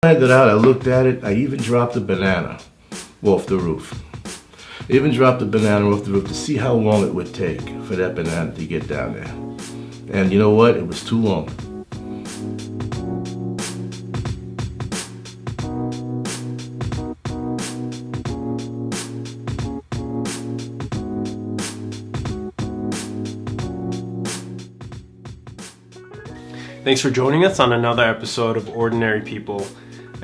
I found it out, I looked at it, I even dropped a banana off the roof. I even dropped a banana off the roof to see how long it would take for that banana to get down there. And you know what? It was too long. Thanks for joining us on another episode of Ordinary People.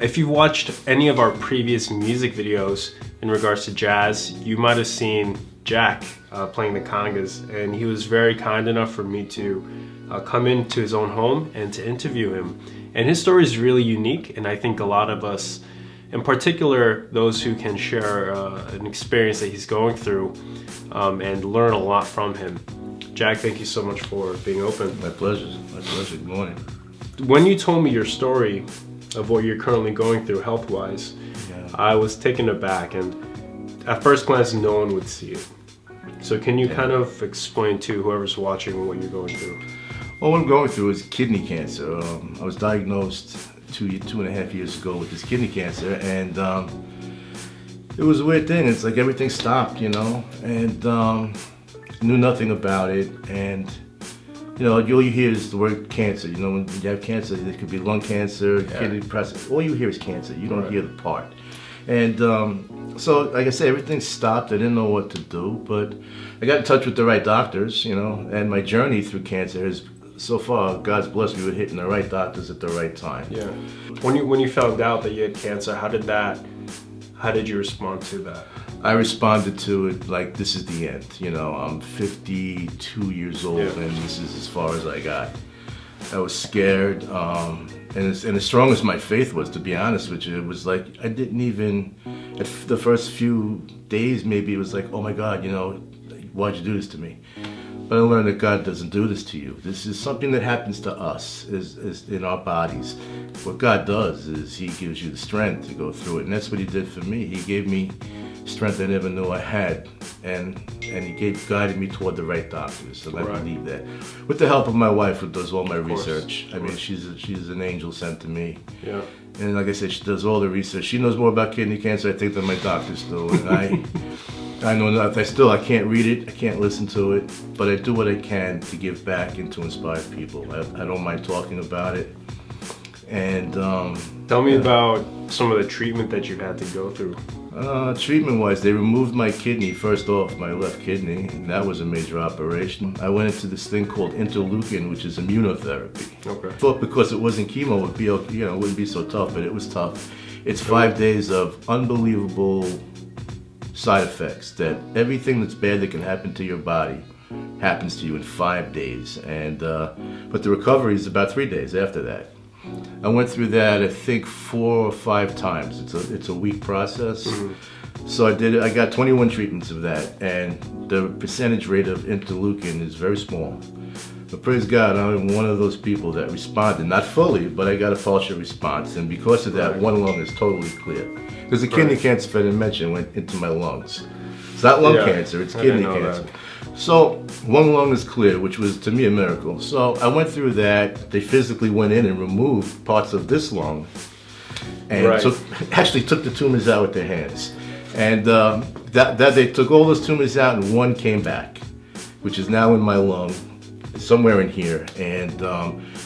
If you've watched any of our previous music videos in regards to jazz, you might have seen Jack playing the congas, and he was very kind enough for me to come into his own home and to interview him. And his story is really unique, and I think a lot of us, in particular those who can share an experience that he's going through and learn a lot from him. Jack, thank you so much for being open. My pleasure. My pleasure. Good morning. When you told me your story of what you're currently going through health-wise, I was taken aback, and at first glance, no one would see it. So can you kind of explain to whoever's watching what you're going through? Well, what I'm going through is kidney cancer. I was diagnosed two and a half years ago with this kidney cancer, and it was a weird thing. It's like everything stopped, and knew nothing about it, and all you hear is the word cancer. When you have cancer, it could be lung cancer, kidney, prostate. All you hear is cancer. You don't hear the part. And so, like I said, everything stopped. I didn't know what to do, but I got in touch with the right doctors, and my journey through cancer has, so far, God's blessed me with hitting the right doctors at the right time. Yeah. When you found out that you had cancer, how did you respond to that? I responded to it like, this is the end. I'm 52 years old, and this is as far as I got. I was scared, and as strong as my faith was, to be honest with you, it was like I didn't even, at the first few days maybe, it was like, oh my God, why'd you do this to me? But I learned that God doesn't do this to you. This is something that happens to us is in our bodies. What God does is He gives you the strength to go through it, and that's what He did for me. He gave me strength I never knew I had, and He guided me toward the right doctors, and I believe that. With the help of my wife, who does all my research. I mean, she's an angel sent to me. Yeah. And like I said, she does all the research. She knows more about kidney cancer, I think, than my doctors do. And I know enough. I can't read it, I can't listen to it, but I do what I can to give back and to inspire people. I don't mind talking about it. And tell me about some of the treatment that you've had to go through. Treatment-wise, they removed my kidney, first off, my left kidney, and that was a major operation. I went into this thing called interleukin, which is immunotherapy. Okay. I thought because it wasn't chemo, it would be, it wouldn't be so tough, but it was tough. It's 5 days of unbelievable side effects, that everything that's bad that can happen to your body happens to you in 5 days, and but the recovery is about 3 days after that. I went through that, I think, 4 or 5 times. It's a week process. Mm-hmm. So I got 21 treatments of that, and the percentage rate of interleukin is very small. But praise God, I'm one of those people that responded, not fully, but I got a partial response, and because of that, one lung is totally clear. Because the kidney cancer, if I didn't mention, went into my lungs. It's not lung cancer, it's kidney cancer. So one lung is clear, which was to me a miracle. So I went through that. They physically went in and removed parts of this lung, and actually took the tumors out with their hands. And that they took all those tumors out, and one came back, which is now in my lung, somewhere in here. And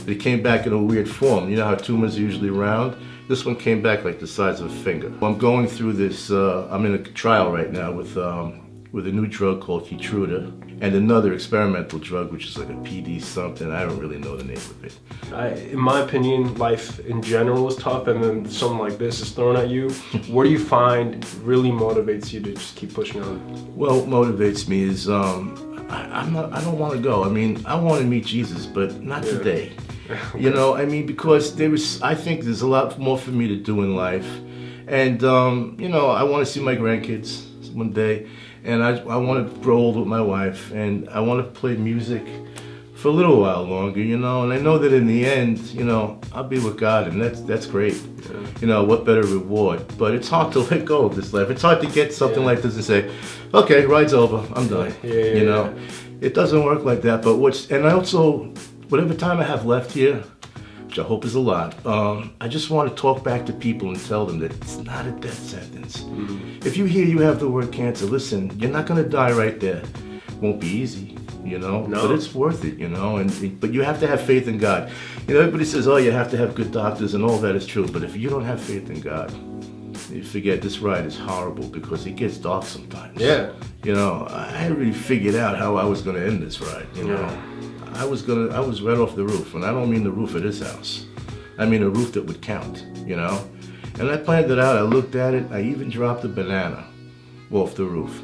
it came back in a weird form. You know how tumors are usually round? This one came back like the size of a finger. I'm going through this. I'm in a trial right now with a new drug called Keytruda, and another experimental drug, which is like a PD something. I don't really know the name of it. In my opinion, life in general is tough, and then something like this is thrown at you. What do you find really motivates you to just keep pushing on? Well, what motivates me is I don't want to go. I mean, I want to meet Jesus, but not today. Okay. Because I think there's a lot more for me to do in life, and I want to see my grandkids one day. And I want to grow old with my wife, and I want to play music for a little while longer, and I know that in the end, I'll be with God, and that's great. Yeah. What better reward? But it's hard to let go of this life. It's hard to get something like this and say, okay, ride's over, I'm done. It doesn't work like that. But whatever time I have left here, which I hope is a lot, I just want to talk back to people and tell them that it's not a death sentence. If you hear you have the word cancer, listen, you're not going to die right there. Won't be easy, you know, but it's worth it, you know, but you have to have faith in God. You know, everybody says, oh, you have to have good doctors, and all that is true, but if you don't have faith in God, you forget this ride is horrible because it gets dark sometimes. Yeah. You know, I really figured out how I was going to end this ride, you know. I was right off the roof, and I don't mean the roof of this house. I mean a roof that would count, you know. And I planned it out, I looked at it, I even dropped a banana off the roof.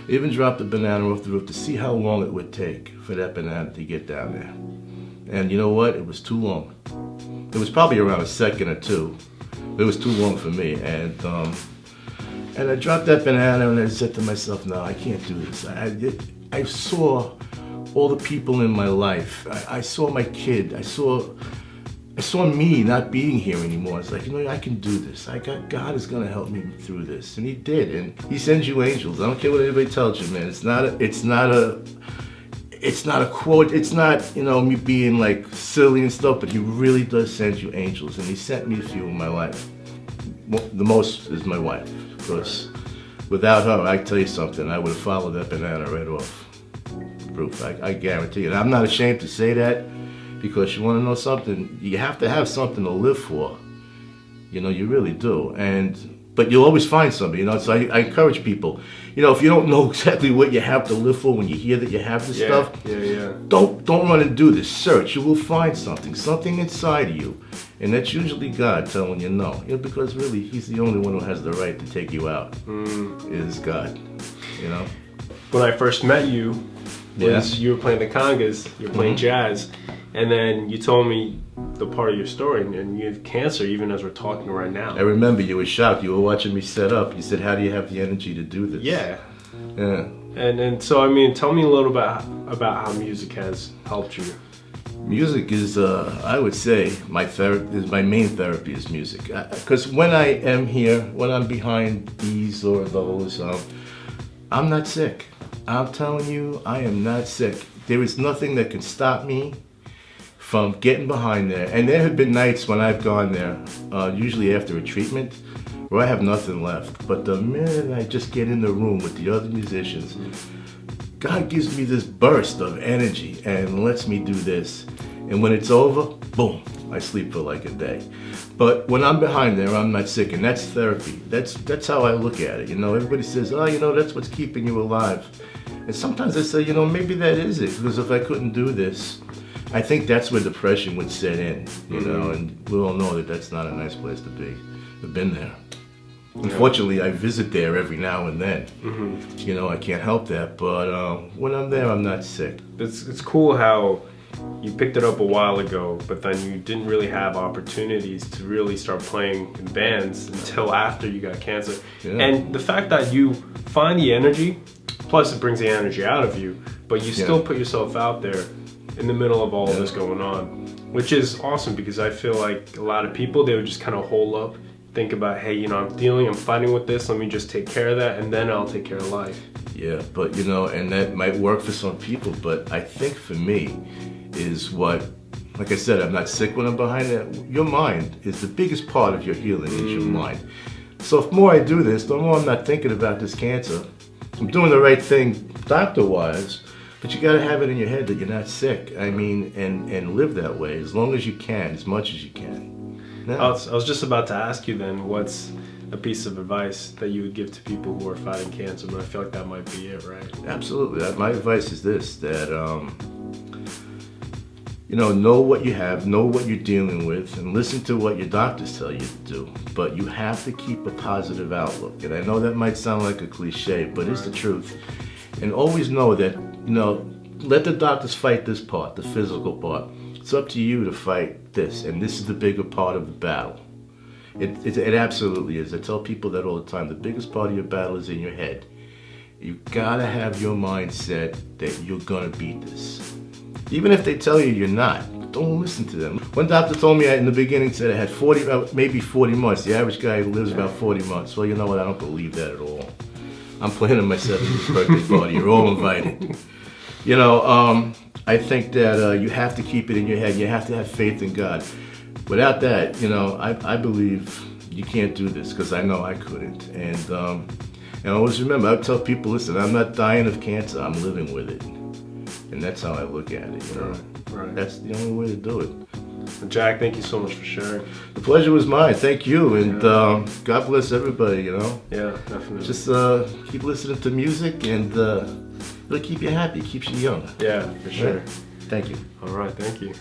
I even dropped a banana off the roof to see how long it would take for that banana to get down there. And you know what? It was too long. It was probably around a second or two. It was too long for me. And I dropped that banana and I said to myself, no, I can't do this. I saw all the people in my life. I saw my kid. I saw me not being here anymore. It's like, you know, I can do this. God is going to help me through this. And he did. And he sends you angels. I don't care what anybody tells you, man. It's not a quote. It's not, you know, me being like silly and stuff, but he really does send you angels. And he sent me a few in my life. The most is my wife. Because without her, I tell you something, I would have followed that banana right off the roof. I guarantee you. And I'm not ashamed to say that. Because you want to know something, you have to have something to live for. You know, you really do. But you'll always find something, you know. So I encourage people, you know, if you don't know exactly what you have to live for when you hear that you have this stuff, don't run and do this. Search. You will find something inside of you. And that's usually God telling you no. You know, because really, he's the only one who has the right to take you out, is God, you know. When I first met you, you were playing the congas, you were playing jazz. And then you told me the part of your story, and you have cancer even as we're talking right now. I remember you were shocked. You were watching me set up. You said, how do you have the energy to do this? Yeah. Yeah. And so, I mean, tell me a little about how music has helped you. Music is, I would say, my main therapy is music. Because when I am here, when I'm behind these or those, I'm not sick. I'm telling you, I am not sick. There is nothing that can stop me from getting behind there. And there have been nights when I've gone there, usually after a treatment, where I have nothing left. But the minute I just get in the room with the other musicians, God gives me this burst of energy and lets me do this. And when it's over, boom, I sleep for like a day. But when I'm behind there, I'm not sick, and that's therapy. That's how I look at it. You know, everybody says, oh, you know, that's what's keeping you alive. And sometimes I say, you know, maybe that is it, because if I couldn't do this, I think that's where depression would set in, you know, and we all know that that's not a nice place to be. I've been there. Unfortunately, I visit there every now and then. You know, I can't help that, but when I'm there, I'm not sick. It's cool how you picked it up a while ago, but then you didn't really have opportunities to really start playing in bands until after you got cancer. Yeah. And the fact that you find the energy, plus it brings the energy out of you, but you still put yourself out there in the middle of all of this going on, which is awesome, because I feel like a lot of people, they would just kind of hold up, think about, hey, you know, I'm fighting with this, let me just take care of that, and then I'll take care of life. Yeah, but you know, and that might work for some people, but I think for me is what, like I said, I'm not sick when I'm behind it. Your mind is the biggest part of your healing, is your mind. So if more I do this, the more I'm not thinking about this cancer. I'm doing the right thing doctor-wise, but you gotta have it in your head that you're not sick. I mean, and live that way as long as you can, as much as you can. No. I was just about to ask you then, what's a piece of advice that you would give to people who are fighting cancer, but I feel like that might be it, right? Absolutely. My advice is this, that, you know what you have, know what you're dealing with, and listen to what your doctors tell you to do. But you have to keep a positive outlook. And I know that might sound like a cliche, but it's the truth. And always know that, you know, let the doctors fight this part, the physical part. It's up to you to fight this, and this is the bigger part of the battle. It absolutely is. I tell people that all the time. The biggest part of your battle is in your head. You gotta have your mindset that you're gonna beat this. Even if they tell you you're not, don't listen to them. One doctor told me in the beginning, said I had 40, maybe 40 months. The average guy lives about 40 months. Well, you know what? I don't believe that at all. I'm planning my 70th birthday party. You're all invited. I think that you have to keep it in your head. You have to have faith in God. Without that, I believe you can't do this, because I know I couldn't. And always remember, I tell people, listen, I'm not dying of cancer, I'm living with it. And that's how I look at it. Right. That's the only way to do it. Jack, thank you so much for sharing. The pleasure was mine. Thank you. And God bless everybody, Yeah, definitely. Just keep listening to music, and it'll keep you happy, keeps you young. Yeah, for sure. Right. Thank you. All right, thank you.